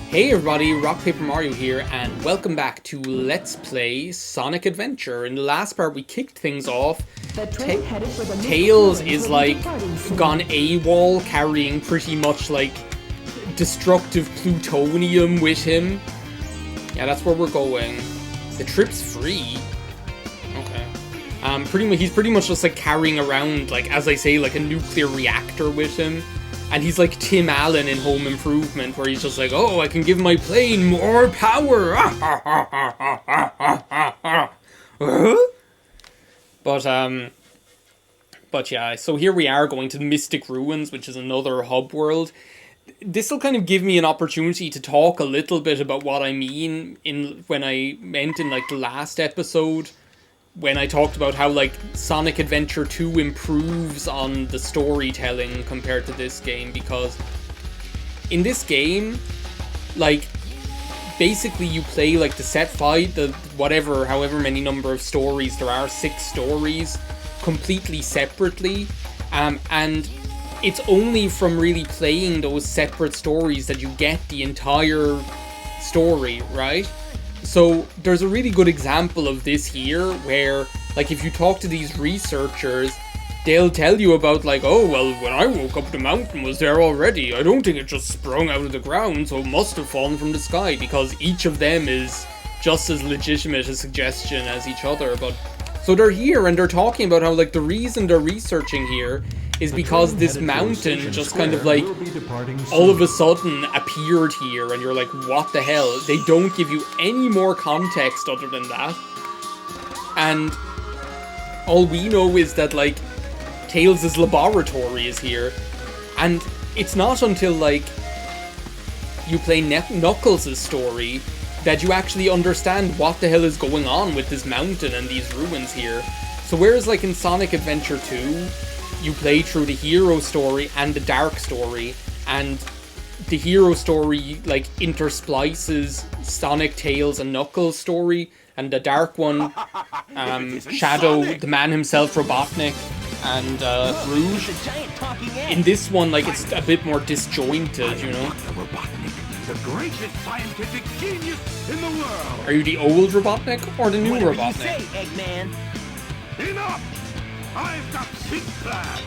Hey everybody, RockPaperMario here, and welcome back to Let's Play Sonic Adventure. In the last part, we kicked things off. Tails is like gone AWOL, carrying pretty much like destructive plutonium with him. Yeah, that's where we're going. The trip's free. Okay. He's pretty much just like carrying around, like, as I say, like a nuclear reactor with him. And he's like Tim Allen in Home Improvement, where he's just like, oh, I can give my plane more power. But yeah, so here we are going to the Mystic Ruins, which is another hub world. This will kind of give me an opportunity to talk a little bit about what I mean when I meant in like the last episode, when I talked about how, like, Sonic Adventure 2 improves on the storytelling compared to this game, because in this game, like, basically you play, like, the set 5, the however many number of stories there are, 6 stories, completely separately, and it's only from really playing those separate stories that you get the entire story, right? So there's a really good example of this here, where, like, if you talk to these researchers, they'll tell you about, like, oh, well, when I woke up, the mountain was there already. I don't think it just sprung out of the ground, so it must have fallen from the sky, because each of them is just as legitimate a suggestion as each other. But so they're here, and they're talking about how, like, the reason they're researching here is because this mountain just kind of, like, all of a sudden appeared here, and you're like, what the hell? They don't give you any more context other than that. And all we know is that, like, Tails' laboratory is here. And it's not until, like, you play Knuckles' story that you actually understand what the hell is going on with this mountain and these ruins here. So whereas, like, in Sonic Adventure 2, you play through the hero story and the dark story, and the hero story, like, intersplices Sonic, Tails, and Knuckles' story, and the dark one, Shadow, the man himself, Robotnik, and Rouge. In this one, like, it's a bit more disjointed, you know? The greatest scientific genius in the world. Are you the old Robotnik or the new Whatever Robotnik? you say, Eggman. Enough! I've got big plans,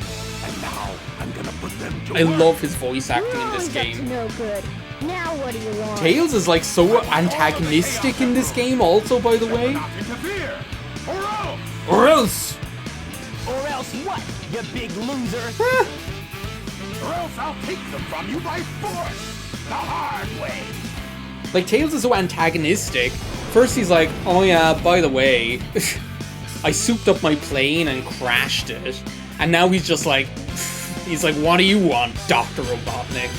and now I'm gonna put them to I work. love his voice acting in this Always up to game. no good. Now what do you want? Tails is, like, so antagonistic in this game also, by the way. Not interfere, or else. Or else! Or else what, you big loser? Or else I'll take them from you by force, the hard way. Like, Tails is so antagonistic. First he's like, oh yeah, by the way, I souped up my plane and crashed it. And now he's just like, he's like, what do you want, Dr. Robotnik?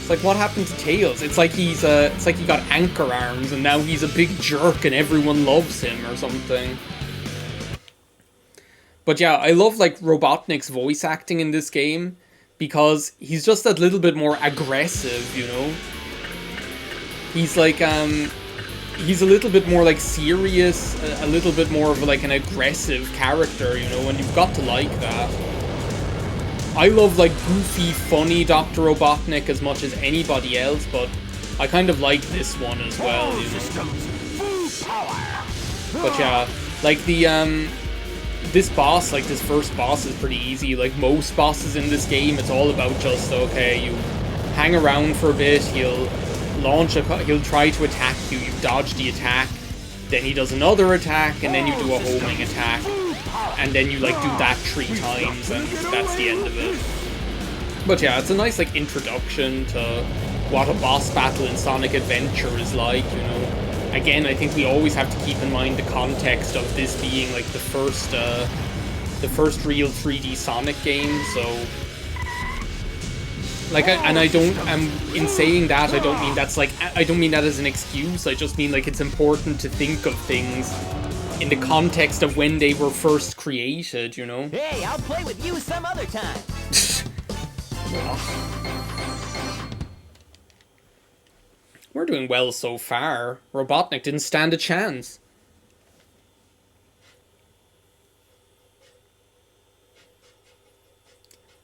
It's like, what happened to Tails? It's like it's like he got anchor arms and now he's a big jerk and everyone loves him or something. But yeah, I love, like, Robotnik's voice acting in this game, because he's just a little bit more aggressive, you know? He's like, he's a little bit more, like, serious, a little bit more of, like, an aggressive character, you know, and you've got to like that. I love, like, goofy, funny Dr. Robotnik as much as anybody else, but I kind of like this one as well, you know. Systems, full power. But yeah, like, this boss, like, this first boss is pretty easy. Like, most bosses in this game, it's all about just, okay, you hang around for a bit, he'll try to attack you, you dodge the attack, then he does another attack, and then you do a homing attack, and then you, like, do that 3 times, and that's the end of it. But yeah, it's a nice, like, introduction to what a boss battle in Sonic Adventure is like, you know. Again, I think we always have to keep in mind the context of this being, like, the first real 3D Sonic game, so... Like, in saying that, I don't mean that's, like, I don't mean that as an excuse, I just mean, like, it's important to think of things in the context of when they were first created, you know? Hey, I'll play with you some other time. We're doing well so far. Robotnik didn't stand a chance.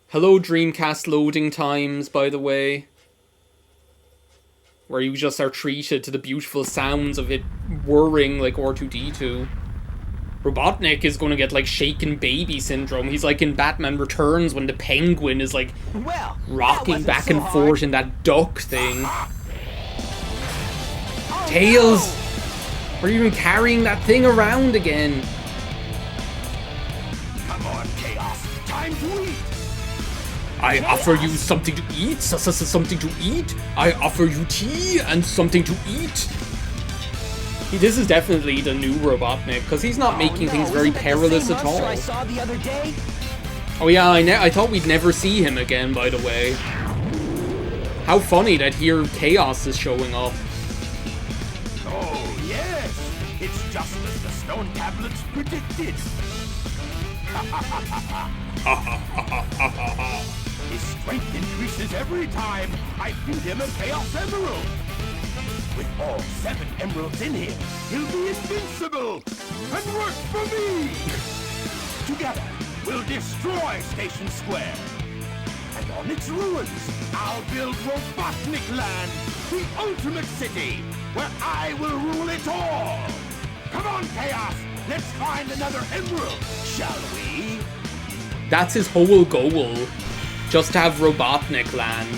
Hello, Dreamcast loading times, by the way. where you just are treated to the beautiful sounds of it whirring like R2-D2. Robotnik is going to get like shaken baby syndrome. He's like in Batman Returns when the penguin is like rocking back and forth in that duck thing. Tails! Are you even carrying that thing around again? Come on, Chaos. Time to eat. I offer you something to eat, something to eat. I offer you tea and something to eat. This is definitely the new Robotnik, because he's not making things very perilous at all. I saw the other day? Oh yeah, I thought we'd never see him again, by the way. How funny that here Chaos is showing up. Oh, yes. It's just as the stone tablets predicted. His strength increases every time I feed him a Chaos Emerald. With all 7 emeralds in him, he'll be invincible and work for me. Together, we'll destroy Station Square. And on its ruins, I'll build Robotnik Land, the ultimate city, where I will rule it all. Come on, Chaos, let's find another emerald, shall we? That's his whole goal, just to have Robotnik Land.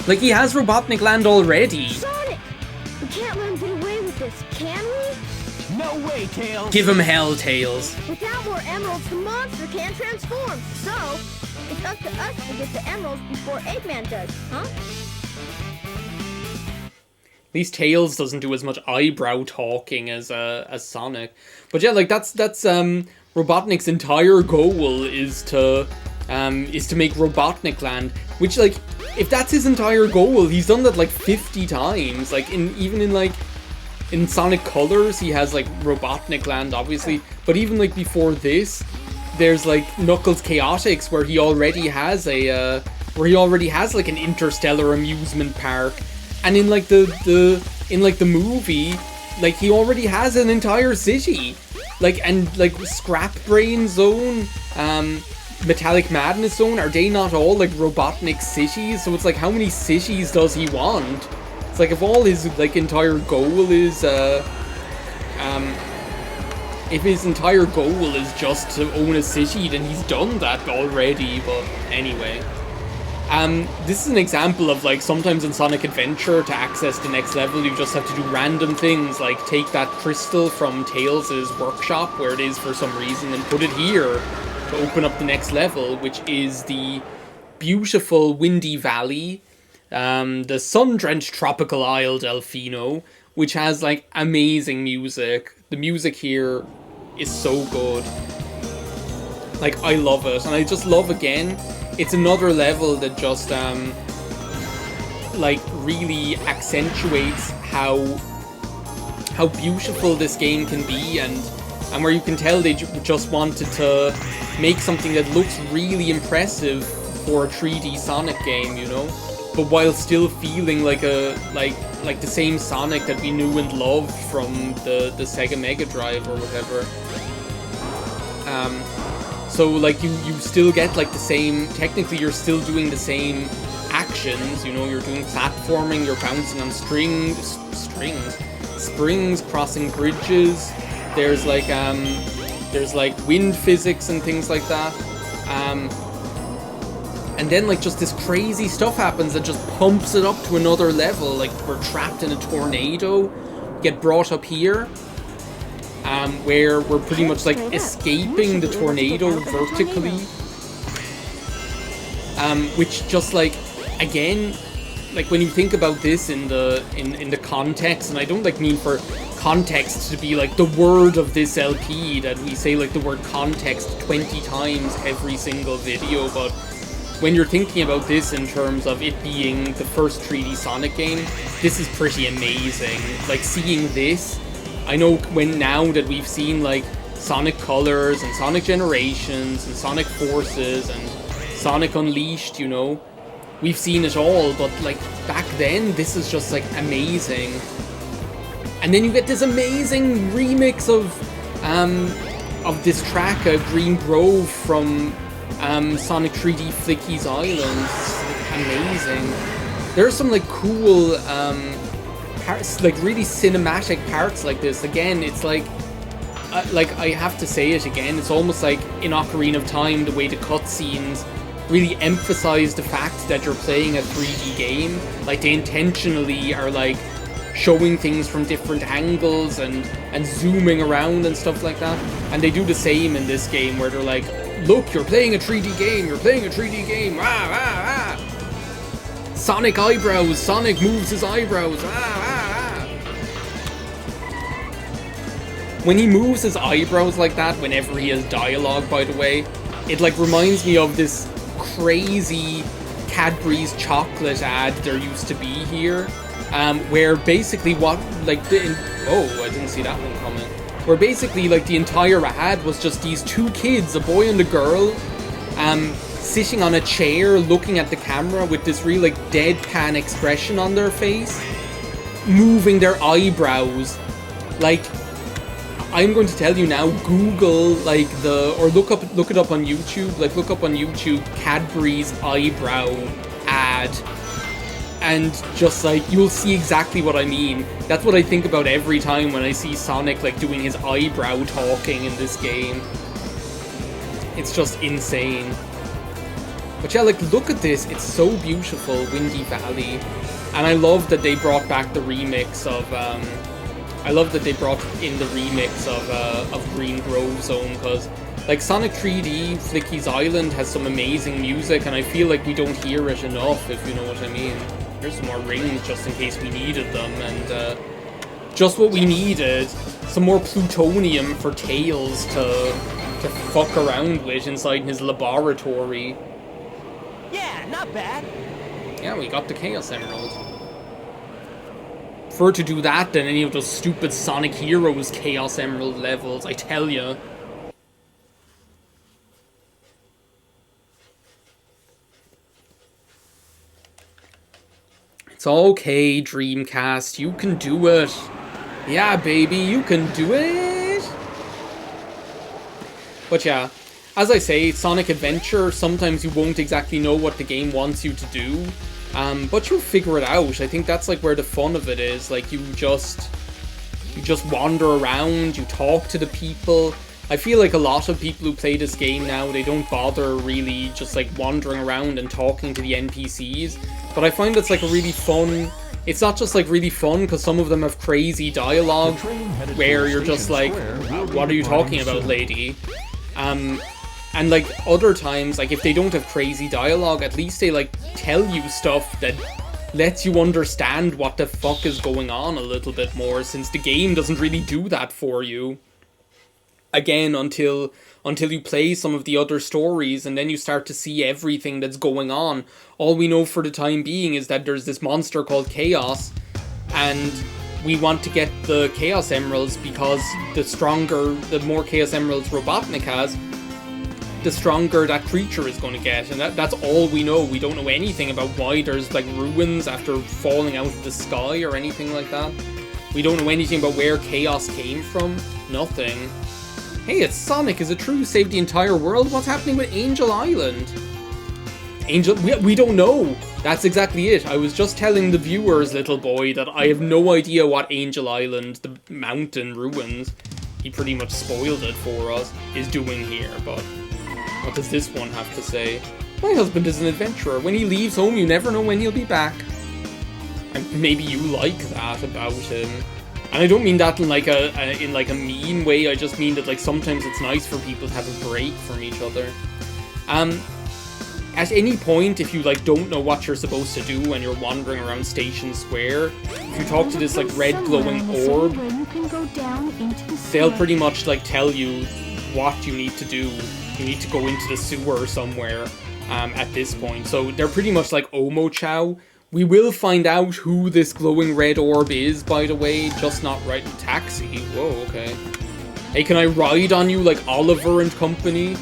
Like, he has Robotnik Land already. Sonic! We can't let him get away with this, can we? No way, Tails! Give him hell, Tails. Without more emeralds, the monster can't transform. So, it's up to us to get the emeralds before Eggman does, huh? At least Tails doesn't do as much eyebrow talking as Sonic. But yeah, like that's Robotnik's entire goal is to make Robotnik Land, which, like, if that's his entire goal, he's done that like 50 times. Like in Sonic Colors, he has like Robotnik Land, obviously, but even like before this, there's like Knuckles Chaotix, where he already has like an interstellar amusement park, and in like the movie, like he already has an entire city, like, and like Scrap Brain Zone, Metallic Madness Zone, are they not all like Robotnik cities? So it's like, how many cities does he want? It's like, if all his like entire goal is if his entire goal is just to own a city, then he's done that already. But anyway, this is an example of, like, sometimes in Sonic Adventure, to access the next level, you just have to do random things, like take that crystal from Tails' workshop, where it is for some reason, and put it here to open up the next level, which is the beautiful Windy Valley, the sun-drenched tropical isle Delfino, which has like amazing music. The music here is so good. Like, I love it, and I just love, again, it's another level that just like really accentuates how beautiful this game can be, and where you can tell they just wanted to make something that looks really impressive for a 3D Sonic game, you know, but while still feeling like like the same Sonic that we knew and loved from the Sega Mega Drive or whatever. So like you still get like the same, technically you're still doing the same actions, you know, you're doing platforming, you're bouncing on springs, crossing bridges. There's like wind physics and things like that. And then like just this crazy stuff happens that just pumps it up to another level. Like, we're trapped in a tornado, get brought up here, where we're pretty much like escaping the tornado vertically. Which just like, again, like when you think about this in the context, and I don't like mean for context to be like the word of this LP, that we say like the word context 20 times every single video, but when you're thinking about this in terms of it being the first 3D Sonic game, this is pretty amazing. Like, seeing this, I know now that we've seen like Sonic Colors and Sonic Generations and Sonic Forces and Sonic Unleashed, you know, we've seen it all, but like back then, this is just like amazing. And then you get this amazing remix of this track, Green Grove from Sonic 3D Flicky's Island. Amazing. There's some like cool parts, like really cinematic parts like this. Again, it's like I have to say it again, it's almost like in Ocarina of Time, the way the cutscenes really emphasize the fact that you're playing a 3D game. Like they intentionally are like showing things from different angles and zooming around and stuff like that. And they do the same in this game where they're like, look, you're playing a 3D game, you're playing a 3D game, rah, rah, rah. Sonic eyebrows, Sonic moves his eyebrows, rah, rah, rah. When he moves his eyebrows like that, whenever he has dialogue, by the way, it like reminds me of this crazy Cadbury's chocolate ad there used to be here. Where basically what, like, oh, I didn't see that one coming. Where basically, like, the entire ad was just these two kids, a boy and a girl, sitting on a chair looking at the camera with this real, like, deadpan expression on their face, moving their eyebrows. Like, I'm going to tell you now, Google, like, or look it up on YouTube, like, look up on YouTube Cadbury's eyebrow ad. And just like, you'll see exactly what I mean. That's what I think about every time when I see Sonic like doing his eyebrow talking in this game. It's just insane. But yeah, like look at this, it's so beautiful, Windy Valley. And I love that they brought back the remix of of Green Grove Zone, because like Sonic 3D, Flicky's Island has some amazing music, and I feel like we don't hear it enough, if you know what I mean. Here's some more rings just in case we needed them, and just what we needed, some more plutonium for Tails to fuck around with inside his laboratory. Yeah, not bad. Yeah, we got the Chaos Emerald. Prefer to do that than any of those stupid Sonic Heroes Chaos Emerald levels, I tell ya. It's okay, Dreamcast, you can do it. Yeah, baby, you can do it. But yeah, as I say, Sonic Adventure, sometimes you won't exactly know what the game wants you to do. But you'll figure it out. I think that's like where the fun of it is. Like you just wander around, you talk to the people. I feel like a lot of people who play this game now, they don't bother really just like wandering around and talking to the NPCs. But I find it's like a really fun, it's not just like really fun because some of them have crazy dialogue where you're just like, what are you talking about, lady? And like other times, like if they don't have crazy dialogue, at least they like tell you stuff that lets you understand what the fuck is going on a little bit more, since the game doesn't really do that for you. Again, until you play some of the other stories and then you start to see everything that's going on. All we know for the time being is that there's this monster called Chaos, and we want to get the Chaos Emeralds because the more Chaos Emeralds Robotnik has, the stronger that creature is going to get. And that's all we know. We don't know anything about why there's like ruins after falling out of the sky or anything like that. We don't know anything about where Chaos came from. Nothing. Hey, it's Sonic. Is it true? Saved the entire world? What's happening with Angel Island? We don't know. That's exactly it. I was just telling the viewers, little boy, that I have no idea what Angel Island, the mountain ruins, he pretty much spoiled it for us, is doing here. But what does this one have to say? My husband is an adventurer. When he leaves home, you never know when he'll be back. And maybe you like that about him. And I don't mean that in like a mean way. I just mean that like sometimes it's nice for people to have a break from each other. At any point, if you like don't know what you're supposed to do when you're wandering around Station Square, if you talk to this like red glowing orb, they'll pretty much like tell you what you need to do. You need to go into the sewer somewhere at this point. So they're pretty much like Omo-chow. We will find out who this glowing red orb is, by the way, just not right in taxi. Whoa, okay. Hey, can I ride on you like Oliver and Company?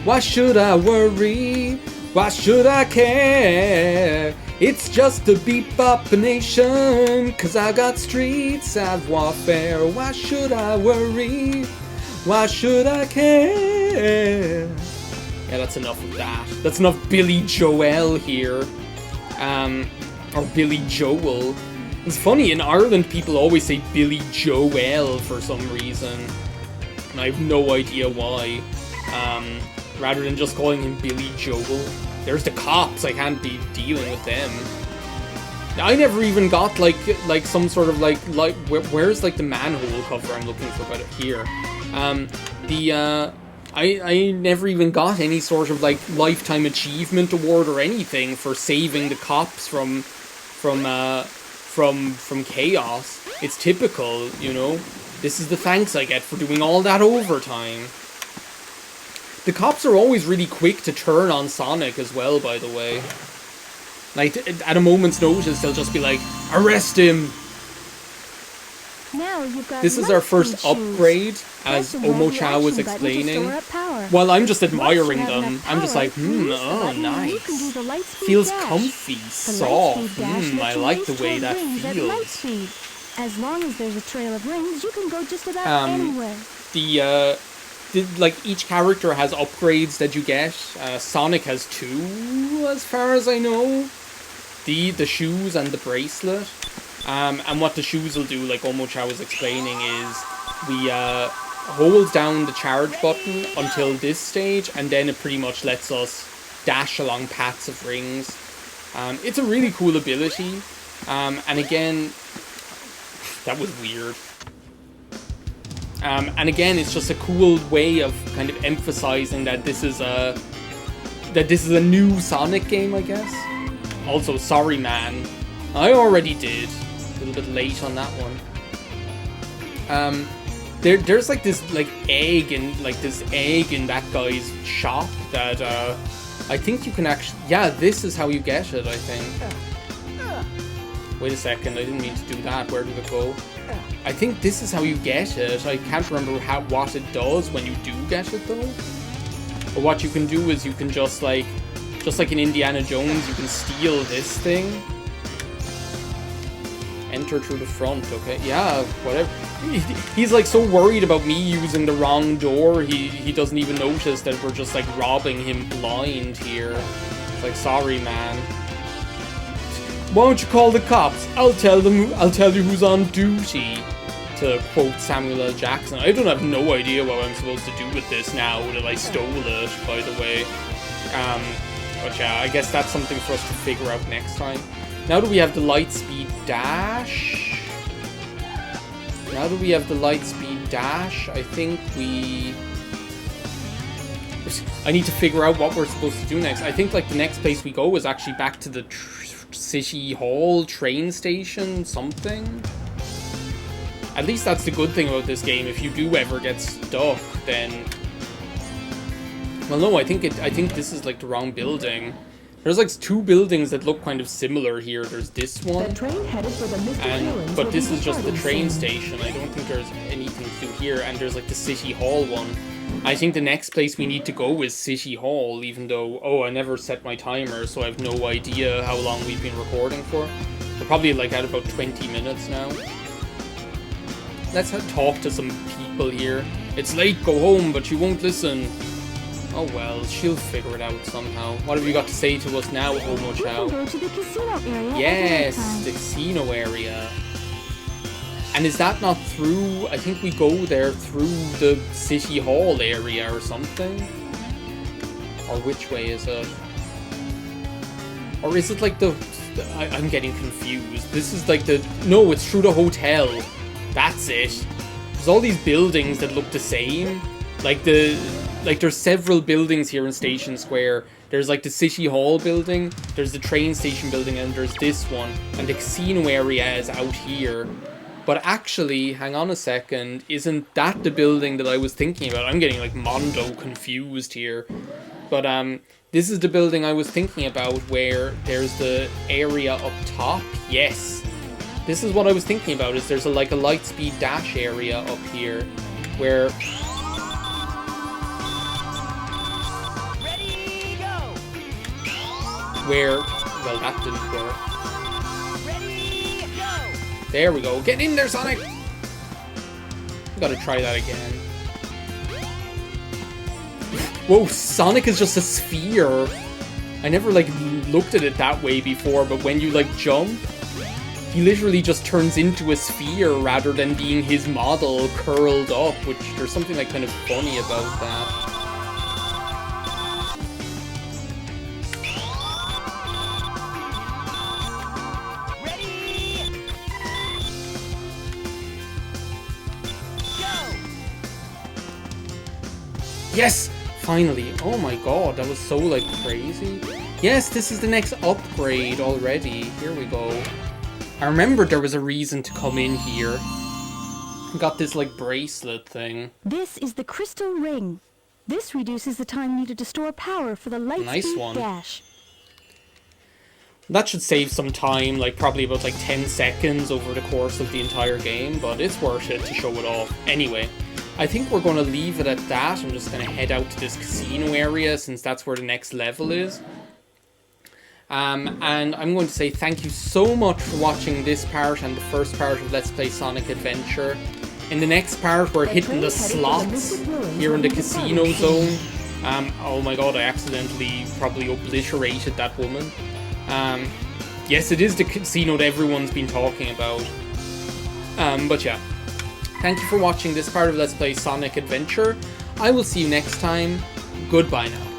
Why should I worry? Why should I care? It's just a beep-bop nation, 'cause I got street savoir-faire. Why should I worry? Why should I care? Yeah, that's enough of that. That's enough Billy Joel here. or Billy Joel. It's funny, in Ireland people always say Billy Joel for some reason, and I have no idea why, rather than just calling him Billy Joel. There's the cops, I can't be dealing with them. I never even got like some sort of like where's like the manhole cover I'm looking for, but here. I never even got any sort of like lifetime achievement award or anything for saving the cops from chaos. It's typical, you know. This is the thanks I get for doing all that overtime. The cops are always really quick to turn on Sonic as well, by the way. Like, at a moment's notice, they'll just be like, arrest him! Now you've got This is our first upgrade, as Omo Chow was explaining. While I'm just admiring them, I'm just like, oh, nice. Feels comfy, soft, I like the way that feels. As long as there's a trail of rings, you can go just about anywhere. Like, each character has upgrades that you get. Sonic has 2, as far as I know. The shoes and the bracelet. And what the shoes will do, like Omo Chow was explaining, is we hold down the charge button until this stage, and then it pretty much lets us dash along paths of rings. It's a really cool ability. And again, that was weird. And again, it's just a cool way of kind of emphasizing that this is a new Sonic game, I guess. Also, sorry man, I already did. A little bit late on that one. There's like this egg in that guy's shop that I think you can actually, yeah, this is how you get it, I think. Wait a second, I didn't mean to do that. Where did it go? I think this is how you get it. I can't remember what it does when you do get it though. But what you can do is you can just like in Indiana Jones, you can steal this thing. Enter through the front, okay? Yeah, whatever. He's like so worried about me using the wrong door, he doesn't even notice that we're just like robbing him blind here. It's like, sorry man. Why don't you call the cops? I'll tell you who's on duty. To quote Samuel L. Jackson. I don't have no idea what I'm supposed to do with this now that I stole it, by the way. But yeah, I guess that's something for us to figure out next time. Now that we have the Lightspeed Dash, I think I need to figure out what we're supposed to do next. I think like the next place we go is actually back to the City Hall train station, something. At least that's the good thing about this game. If you do ever get stuck, then... Well, no, I think this is like the wrong building. There's like 2 buildings that look kind of similar here. There's this one, but this is just the train station. I don't think there's anything to do here. And there's like the City Hall one. I think the next place we need to go is City Hall, even though, oh, I never set my timer, so I have no idea how long we've been recording for. We're probably like at about 20 minutes now. Let's talk to some people here. It's late, go home, but you won't listen. Oh well, she'll figure it out somehow. What have you got to say to us now, Omo Chow? We can go to the casino area. Yes, the casino area. And is that not through... I think we go there through the City Hall area or something? Or which way is it? Or is it like the... I'm getting confused. This is like the... No, it's through the hotel. That's it. There's all these buildings that look the same. Like there's several buildings here in Station Square. There's like the City Hall building, there's the train station building, and there's this one. And the casino area is out here. But actually, hang on a second, isn't that the building that I was thinking about? I'm getting like Mondo confused here. But this is the building I was thinking about where there's the area up top. Yes. This is what I was thinking about, is there's like a Lightspeed Dash area up here where... Ready, go! Well, that didn't work. Ready, go! There we go. Get in there, Sonic! Gotta try that again. Whoa, Sonic is just a sphere. I never, like, looked at it that way before, but when you, like, jump, he literally just turns into a sphere rather than being his model curled up, which there's something, like, kind of funny about that. Yes! Finally. Oh my god, that was so, like, crazy. Yes, this is the next upgrade already. Here we go. I remember there was a reason to come in here. Got this, like, bracelet thing. This is the crystal ring. This reduces the time needed to store power for the lightspeed dash. That should save some time, like probably about like 10 seconds over the course of the entire game, but it's worth it to show it off. Anyway, I think we're going to leave it at that. I'm just going to head out to this casino area since that's where the next level is. And I'm going to say thank you so much for watching this part and the first part of Let's Play Sonic Adventure. In the next part, we're hitting the slots here in the casino zone. Oh my god, I accidentally probably obliterated that woman. Yes, it is the casino that everyone's been talking about. But yeah, thank you for watching this part of Let's Play Sonic Adventure. I will see you next time. Goodbye now.